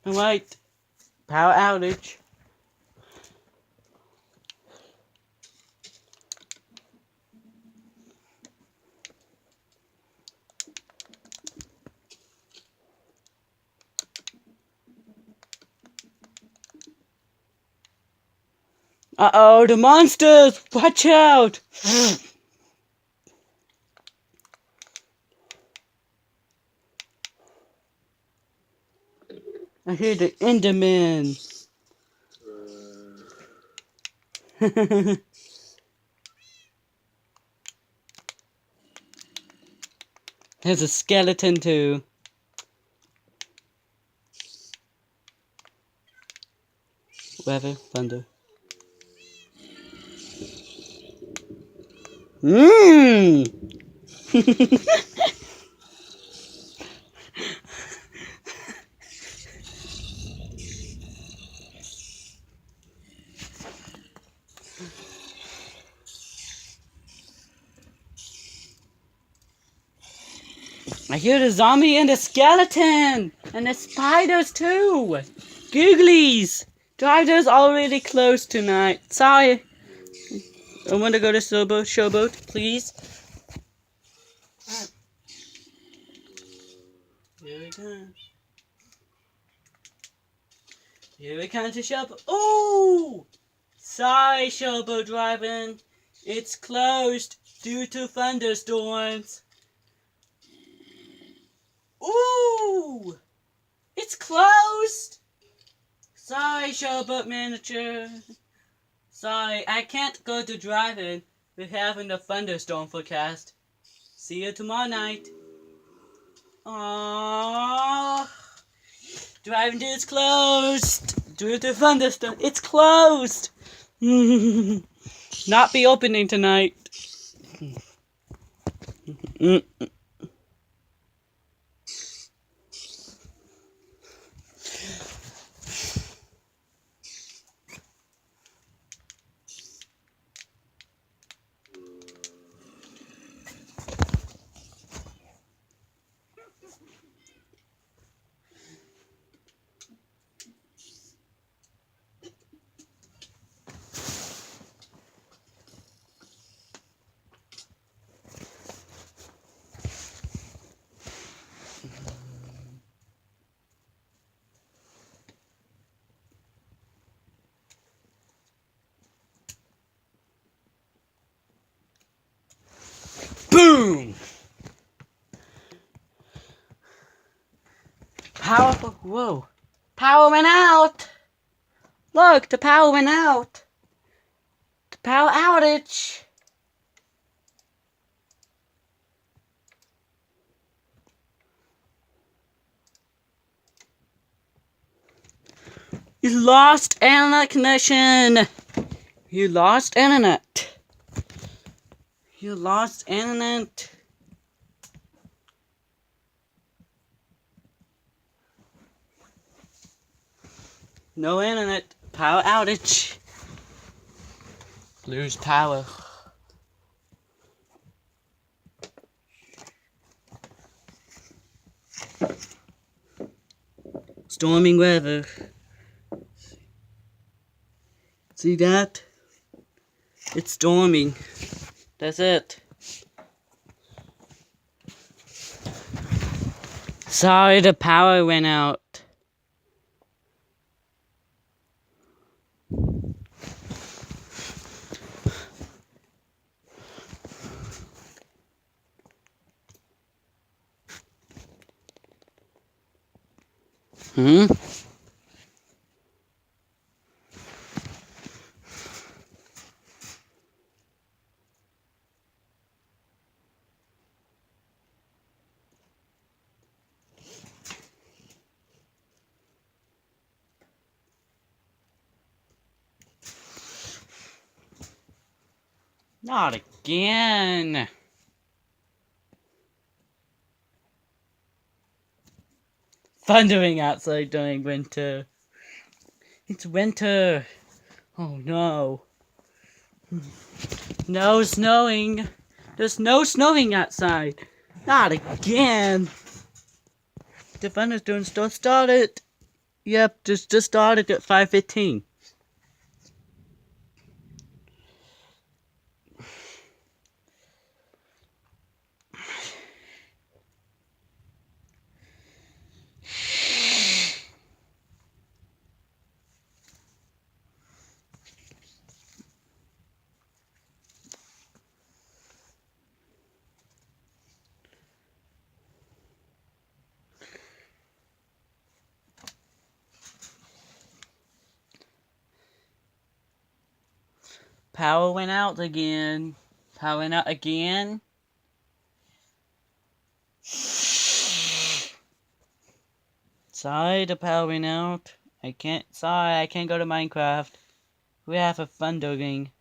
Alright. Power outage. Uh-oh, the monsters! Watch out! I hear the Enderman. There's a skeleton too. Weather, thunder. Mmm! I hear the zombie and the skeleton! And the spiders too! Googlies! Driver's already closed tonight. Sorry. I want to go to Showboat, please. Here we go. Here we come to Showboat. Oh! Sorry, Showboat driving. It's closed due to thunderstorms. Ooh! It's closed! Sorry, Showboat manager. Sorry, I can't go to driving. We're having a thunderstorm forecast. See you tomorrow night. Aww. Driving is closed due to thunderstorm. It's closed. Not be opening tonight. Boom! Powerful. Whoa. Power went out. Look, the power went out. The power outage. You lost internet connection. You lost internet. You lost internet. No internet. Power outage. Lose power. Storming weather. See that? It's storming. That's it. Sorry, the power went out. Not again. Thundering outside during winter. It's winter. Oh no. No snowing. There's no snowing outside. Not again. The thunderstorm still started. Yep, just started at 5:15. Power went out again. Power went out again. Sorry, the power went out. Sorry, I can't go to Minecraft. We have a thundering.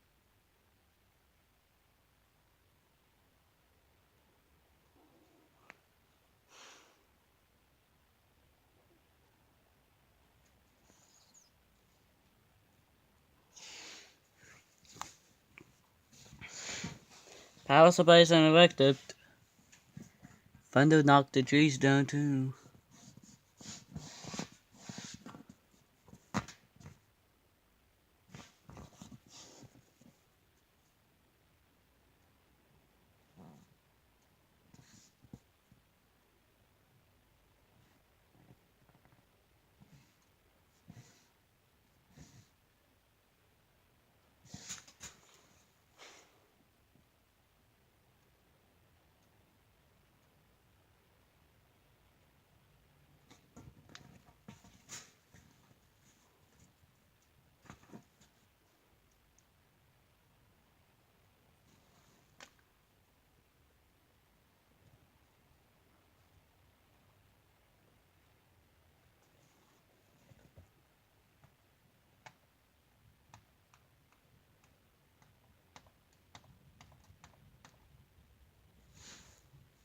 Power supply is unelected. Thunder knocked the trees down too.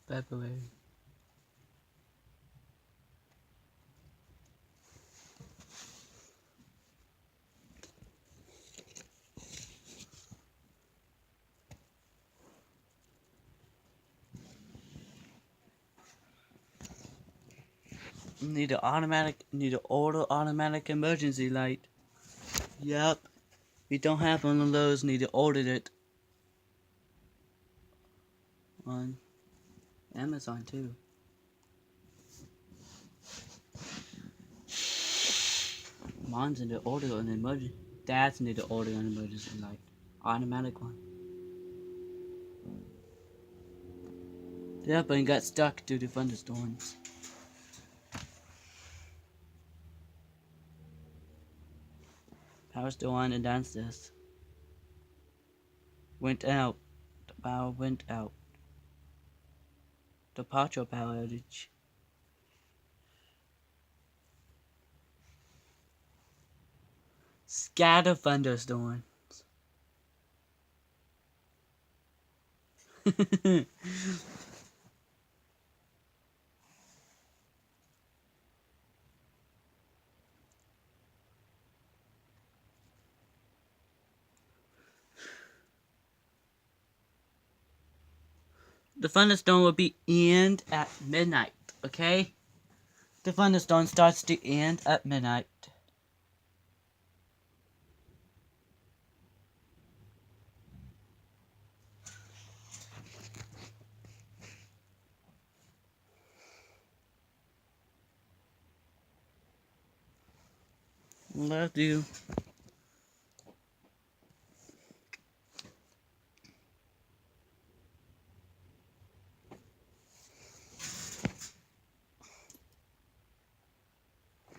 February. Need to order automatic emergency light. Yep. We don't have one of those, need to order it on Amazon too. Mom's need to order an emergency. Dad's need to order an emergency light. Automatic one. Yep, and got stuck due to thunderstorms. Power still on and downstairs. Went out. The power went out. The partial power outage. Scatter thunderstorms. The thunderstorm will be end at midnight, okay? The thunderstorm starts to end at midnight. Love you.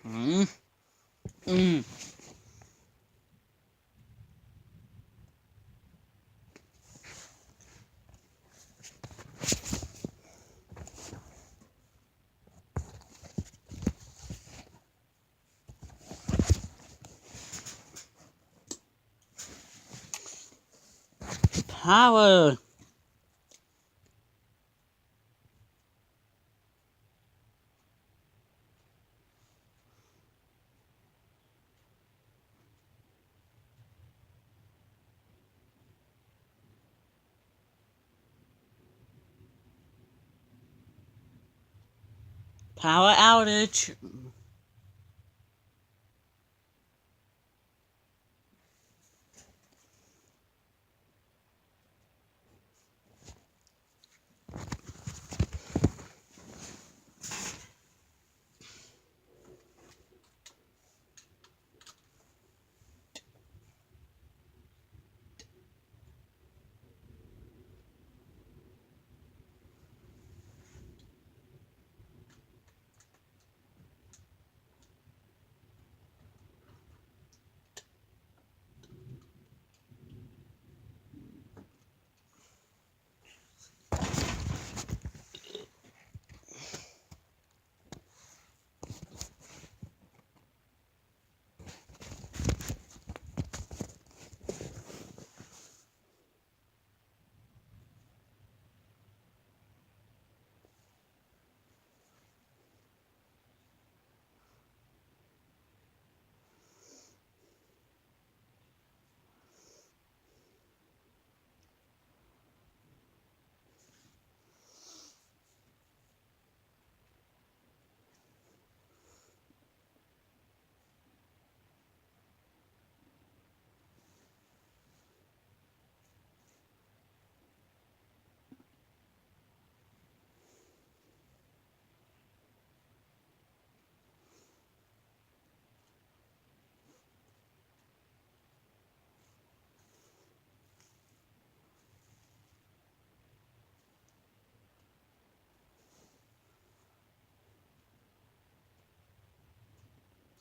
Mm. Mm. Power. Power outage.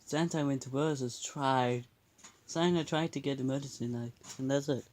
Santa went to us, tried. Santa tried to get the medicine, and that's it.